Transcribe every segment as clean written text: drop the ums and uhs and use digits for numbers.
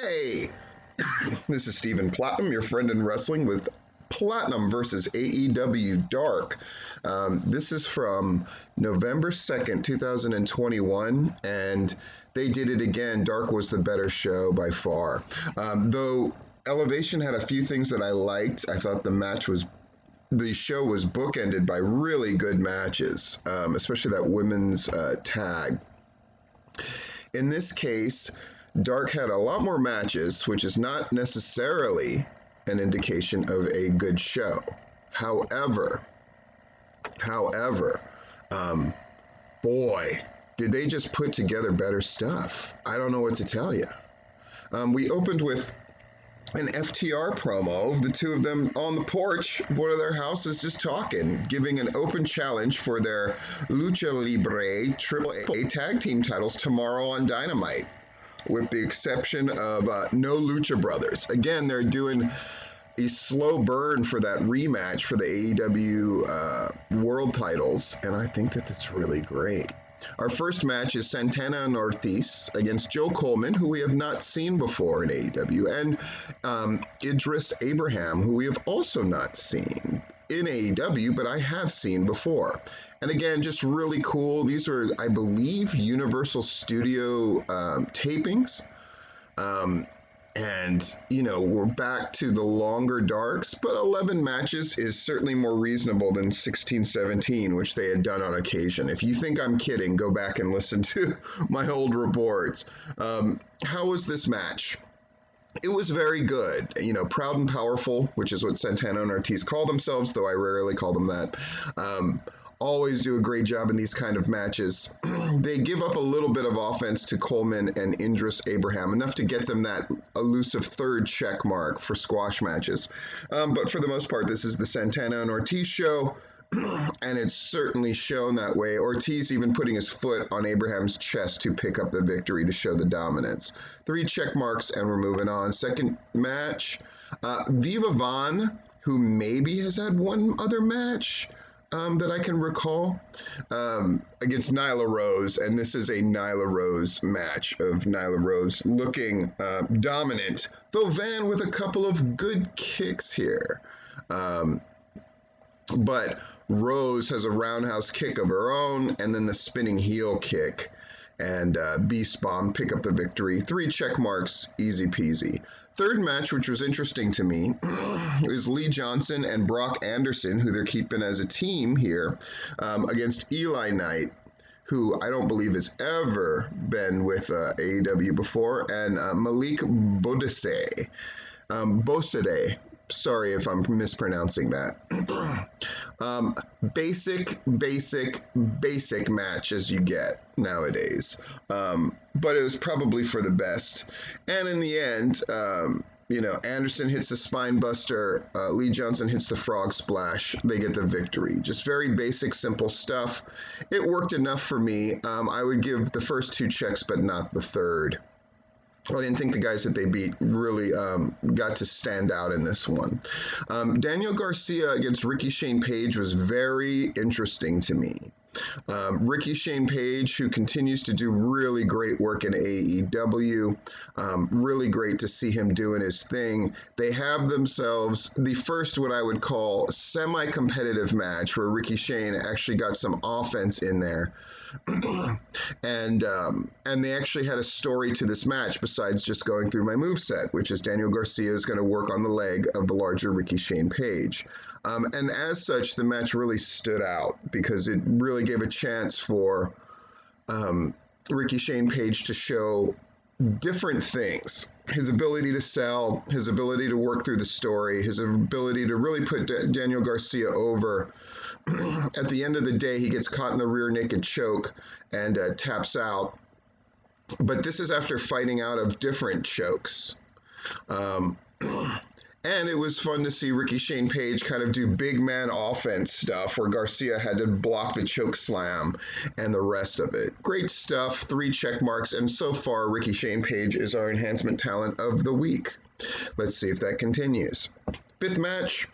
Hey, this is Stephen Platinum, your friend in wrestling with Platinum versus AEW Dark. This is from November 2nd, 2021, and they did it again. Dark was the better show by far. Though Elevation had a few things that I liked, I thought the show was bookended by really good matches, especially that women's tag. In this case, Dark had a lot more matches, which is not necessarily an indication of a good show. However, boy, did they just put together better stuff. I don't know what to tell you. We opened with an FTR promo of the two of them on the porch of one of their houses just talking, giving an open challenge for their Lucha Libre AAA tag team titles tomorrow on Dynamite, with the exception of no Lucha Brothers. Again, they're doing a slow burn for that rematch for the AEW world titles, and I think that that's really great. Our first match is Santana and Ortiz against Joe Coleman, who we have not seen before in AEW, and Idris Abraham, who we have also not seen in AEW, but I have seen before. And again, just really cool. These are, I believe, Universal Studio tapings. And, we're back to the longer Darks, but 11 matches is certainly more reasonable than 16, 17, which they had done on occasion. If you think I'm kidding, go back and listen to my old reports. How was this match? It was very good. Proud and powerful, which is what Santana and Ortiz call themselves, though I rarely call them that. Always do a great job in these kind of matches. They give up a little bit of offense to Coleman and Idris Abraham, enough to get them that elusive third check mark for squash matches. But for the most part, this is the Santana and Ortiz show, and it's certainly shown that way. Ortiz even putting his foot on Abraham's chest to pick up the victory to show the dominance. 3 check marks, and we're moving on. Second match, Viva Vaughn, who maybe has had one other match that I can recall, against Nyla Rose, and this is a Nyla Rose match of Nyla Rose looking dominant, though Van with a couple of good kicks here. But Rose has a roundhouse kick of her own, and then the spinning heel kick, and Beast Bomb pick up the victory. 3 check marks, easy peasy. Third match, which was interesting to me, is Lee Johnson and Brock Anderson, who they're keeping as a team here, against Eli Knight, who I don't believe has ever been with AEW before, and Malik Bodese. Sorry if I'm mispronouncing that. Basic match as you get nowadays. But it was probably for the best. And in the end, Anderson hits the spine buster, Lee Johnson hits the frog splash, they get the victory. Just very basic, simple stuff. It worked enough for me. I would give the first 2 checks, but not the third. I didn't think the guys that they beat really got to stand out in this one. Daniel Garcia against Rickey Shane Page was very interesting to me. Rickey Shane Page, who continues to do really great work in AEW, really great to see him doing his thing. They have themselves the first, what I would call, semi-competitive match where Rickey Shane actually got some offense in there. and they actually had a story to this match besides just going through my moveset, which is Daniel Garcia is going to work on the leg of the larger Rickey Shane Page. And as such, the match really stood out because it really gave a chance for Rickey Shane Page to show different things. His ability to sell, his ability to work through the story, his ability to really put Daniel Garcia over. At the end of the day, he gets caught in the rear naked choke and taps out. But this is after fighting out of different chokes. And it was fun to see Rickey Shane Page kind of do big man offense stuff where Garcia had to block the choke slam and the rest of it. Great stuff, 3 check marks, and so far Rickey Shane Page is our enhancement talent of the week. Let's see if that continues. 5th match,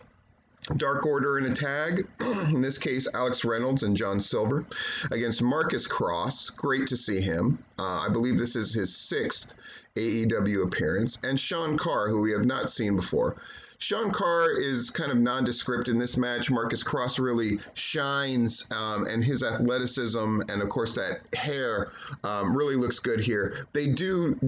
Dark Order in a tag, in this case Alex Reynolds and John Silver, against Marcus Cross. Great to see him. I believe this is his 6th AEW appearance, and Sean Carr, who we have not seen before. Sean Carr is kind of nondescript in this match. Marcus Cross really shines, and his athleticism and, of course, that hair really looks good here. They do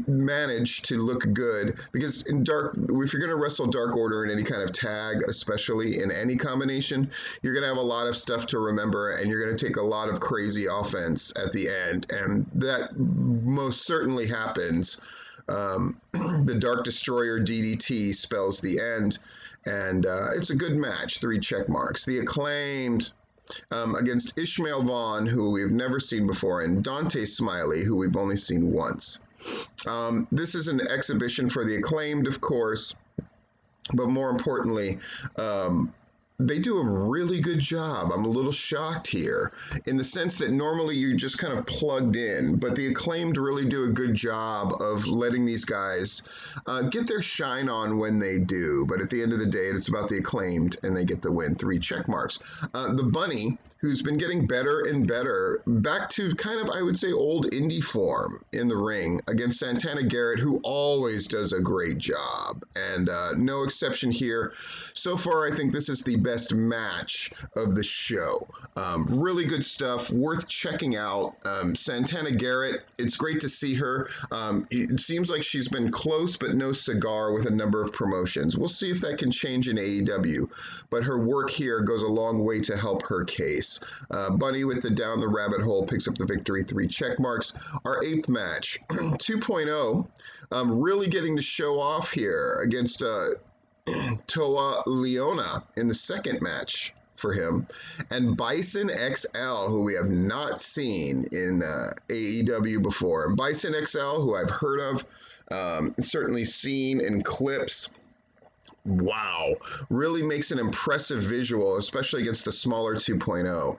manage to look good because in Dark, if you're going to wrestle Dark Order in any kind of tag, especially in any combination, you're going to have a lot of stuff to remember, and you're going to take a lot of crazy offense at the end, and that most certainly happens. The Dark Destroyer DDT spells the end, and it's a good match. 3 check marks. The Acclaimed against Ishmael Vaughn, who we've never seen before, and Dante Smiley, who we've only seen once. This is an exhibition for the Acclaimed, of course, but more importantly, they do a really good job. I'm a little shocked here in the sense that normally you just kind of plugged in, but the Acclaimed really do a good job of letting these guys get their shine on when they do. But at the end of the day, it's about the Acclaimed, and they get the win. 3 check marks. The Bunny, who's been getting better and better, back to kind of, I would say, old indie form in the ring against Santana Garrett, who always does a great job. And no exception here. So far, I think this is the best match of the show. Really good stuff, worth checking out. Santana Garrett, it's great to see her. It seems like she's been close, but no cigar with a number of promotions. We'll see if that can change in AEW, but her work here goes a long way to help her case. Bunny with the down the rabbit hole picks up the victory. 3 check marks. Our 8th match, 2.0, really getting to show off here against Toa Leona in the second match for him, and Bison XL, who we have not seen in AEW before. And Bison XL, who I've heard of, certainly seen in clips. Wow, really makes an impressive visual, especially against the smaller 2.0.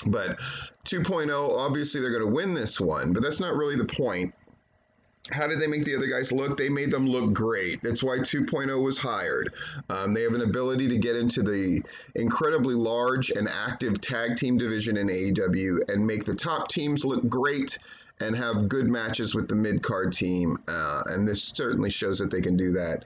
But 2.0, obviously they're going to win this one, but that's not really the point. How did they make the other guys look? They made them look great. That's why 2.0 was hired. They have an ability to get into the incredibly large and active tag team division in AEW and make the top teams look great and have good matches with the mid-card team. And this certainly shows that they can do that.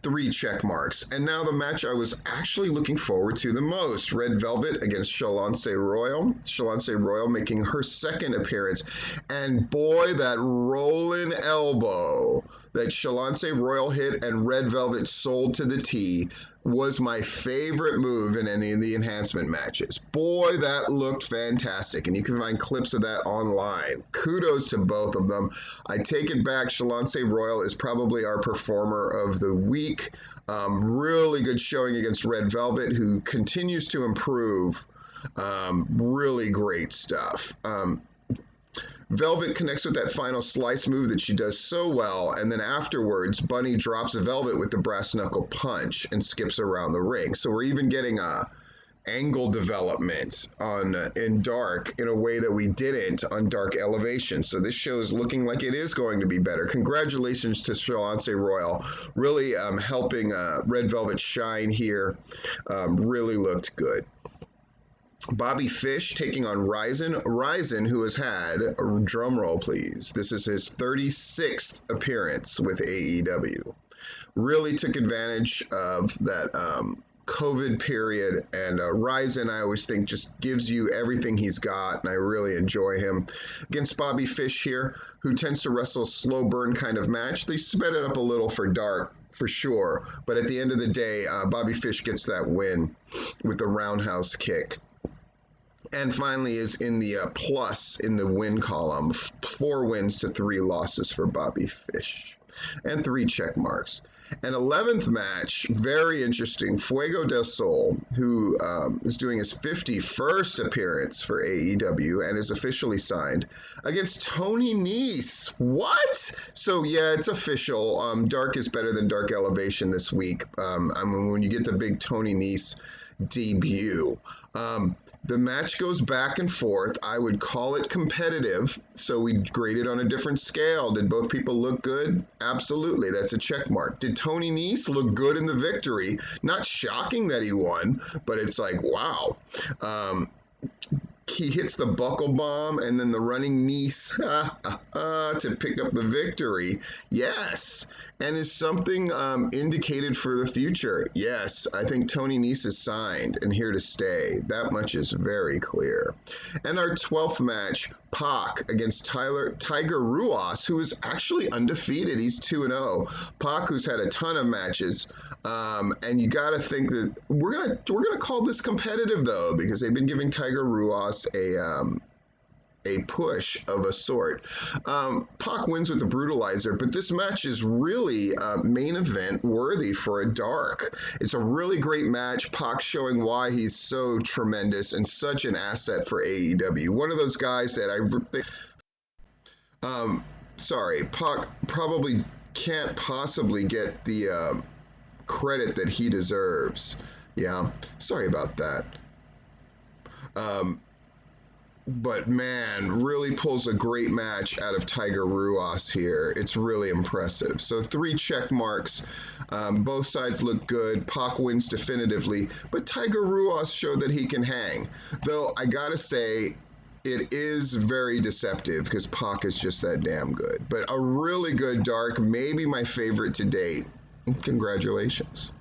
3 check marks. And now the match I was actually looking forward to the most. Red Velvet against Shalonce Royal. Shalonce Royal making her second appearance. And boy, that rolling elbow that Shalonce Royal hit and Red Velvet sold to the T was my favorite move in any of the enhancement matches. Boy, that looked fantastic. And you can find clips of that online. Kudos to both of them. I take it back. Shalonce Royal is probably our performer of the week. Really good showing against Red Velvet, who continues to improve. Really great stuff. Velvet connects with that final slice move that she does so well, and then afterwards, Bunny drops Velvet with the brass knuckle punch and skips around the ring. So we're even getting angle development in Dark in a way that we didn't on Dark Elevation. So this show is looking like it is going to be better. Congratulations to Shalonce Royal, really helping Red Velvet shine here. Really looked good. Bobby Fish taking on Ryzen. Ryzen, who has had, drum roll please, this is his 36th appearance with AEW. Really took advantage of that COVID period, and Ryzen, I always think, just gives you everything he's got, and I really enjoy him. Against Bobby Fish here, who tends to wrestle a slow burn kind of match. They sped it up a little for Dark, for sure, but at the end of the day, Bobby Fish gets that win with the roundhouse kick. And finally is in the plus in the win column. 4 wins to 3 losses for Bobby Fish. And 3 check marks. An 11th match, very interesting. Fuego del Sol, who is doing his 51st appearance for AEW and is officially signed, against Tony Nese. What? So yeah, it's official. Dark is better than Dark Elevation this week. When you get the big Tony Nese debut. The match goes back and forth. I would call it competitive, so we grade it on a different scale. Did both people look good? Absolutely, that's a check mark. Did Tony Nese look good in the victory? Not shocking that he won, but it's like, wow. he hits the buckle bomb and then the running knee to pick up the victory. Yes. And is something indicated for the future? Yes, I think Tony Nese is signed and here to stay. That much is very clear. And our 12th match, Pac against Tiger Ruas, who is actually undefeated. He's 2-0. Pac, who's had a ton of matches, and you got to think that we're gonna call this competitive though, because they've been giving Tiger Ruas a push of a sort. Pac wins with the brutalizer, but this match is really main event worthy for a dark. It's a really great match. Pac showing why he's so tremendous and such an asset for AEW. One of those guys that I think. Pac probably can't possibly get the credit that he deserves. Yeah, sorry about that. But man, really pulls a great match out of Tiger Ruas here. It's really impressive. So 3 check marks. Both sides look good. Pac wins definitively, but Tiger Ruas showed that he can hang. Though I gotta say, it is very deceptive because Pac is just that damn good. But a really good dark, maybe my favorite to date. Congratulations.